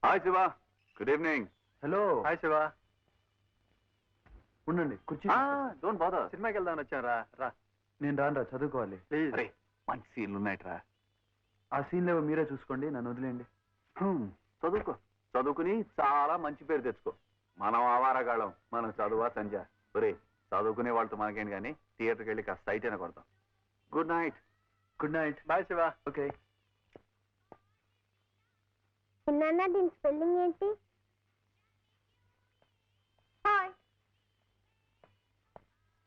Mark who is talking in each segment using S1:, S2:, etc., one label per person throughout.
S1: Hi Shiva, good evening.
S2: Hello. Hi Shiva. ఉండండి, కూర్చో.
S1: Don't bother.
S2: సినిమాకి వెళ్దామని వచ్చాను. రా రా. నేను రాను రా, చదువుకోవాలి. ప్లీజ్.
S1: అరే మంచి సీన్లు ఉన్నాయట్రా.
S2: ఆ సీన్ లేవో మీరే చూసుకోండి, నన్ను వదిలేండి.
S1: చదువుకో, చదువుకుని చాలా మంచి పేరు తెచ్చుకో. మనం ఆవారగాళ్ళం, మనం చదువా సంజ. ఒరే చదువుకునే వాళ్ళతో మనకేం కానీ థియేటర్కి వెళ్ళి కాస్త సైట్ అయినా కొడతాం. Good night.
S2: Good night. Bye Shiva. Okay.
S3: నాన్న దీని స్పెల్లింగ్ ఏంటి? హాయ్.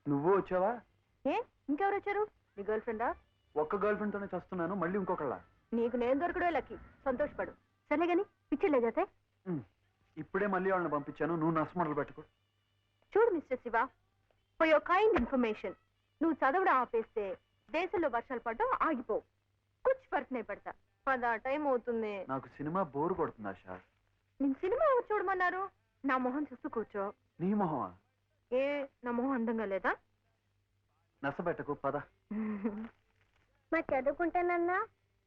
S2: నువ్వు వచ్చావా?
S3: ఏ ఇంకెవరు వచ్చారు? నీ గర్ల్ ఫ్రెండా?
S2: ఒక్క గర్ల్ ఫ్రెండ్ తోనే చేస్తున్నాను, మళ్ళీ ఇంకొకళ్ళ.
S3: నీకు నేను దొరకడే లక్కీ. సంతోషపడు. సరే గాని పిచ్చర్లే జతే.
S2: ఇప్పుడే మళ్ళీ వాళ్ళని పంపించాను, నువ్వు నష్టమడలు పెట్టుకో.
S3: చూడు mister Shiva, for your kind information, నువ్వు చదవడం ఆపేస్తే దేశంలో వర్షాలు పడడం ఆగిపోవు. కుచ్ ఫర్క్ నే పడతా. పదా టైం అవుతుంది.
S2: నాకు సినిమా బోర్ కొడుతుంది ఆశా.
S3: నేను సినిమా ఎవరు చూడమన్నారు? నా మొహం చూస్తూ కూర్చో.
S2: నీ మొహమా?
S3: ఏ నా మొహం అందంగా లేదా?
S2: నచ్చబెట్టకు, పద.
S3: మా చదువుకుంటానన్నా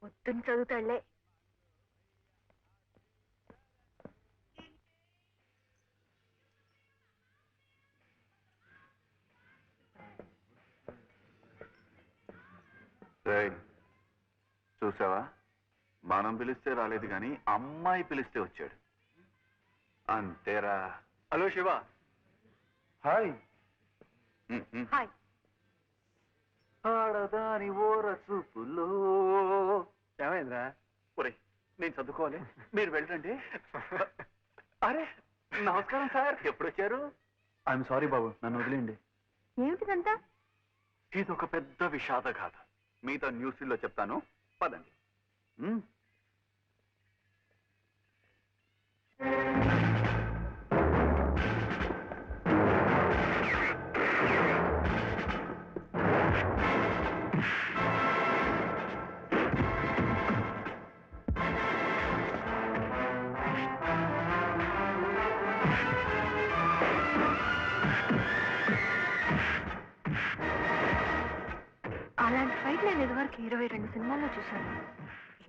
S3: వద్దని చదువుతాళ్లే.
S1: చూసావా, మనం పిలిస్తే రాలేదు కానీ అమ్మాయి పిలిస్తే వచ్చాడు. అంతేరా.
S2: హలో శివ. హాయ్.
S3: హాయ్.
S1: ఆడదాని ఓర చూపులో.
S2: ఏమైందిరా?
S1: ఒరే నేను చదువుకోవాలి, మీరు వెళ్ళండి. అరే నమస్కారం సార్, ఎప్పుడు వచ్చారు?
S2: ఐఎమ్ సారీ బాబు, నన్ను వదిలేండి.
S3: ఏమిటిదంతా?
S1: ఇది ఒక పెద్ద విషాద గాథ, మీతో న్యూస్లో చెప్తాను, పదండి.
S3: అలాంటి ఫైట్ నేను ఇదివరకు 22 సినిమాల్లో చూశాను.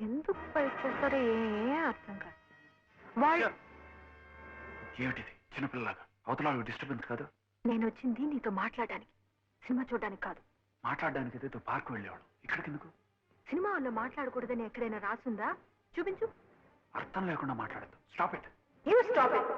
S3: ఎందుకు ఫైట్ చేస్తారో ఏ అర్థం కాదు. వాళ్ళు
S1: ఏమిటిది చిన్నపిల్లలాగా? అవతల డిస్టర్బెన్స్ కాదు.
S3: నేను వచ్చింది నీతో మాట్లాడడానికి, సినిమా చూడడానికి కాదు.
S2: మాట్లాడడానికి అయితే పార్క్ వెళ్ళేవాడు, ఇక్కడికి ఎందుకు?
S3: సినిమా వాళ్ళు మాట్లాడకూడదని ఎక్కడైనా రాసుందా? చూపించు.
S2: అర్థం లేకుండా మాట్లాడద్దు. Stop it.
S3: You stop it.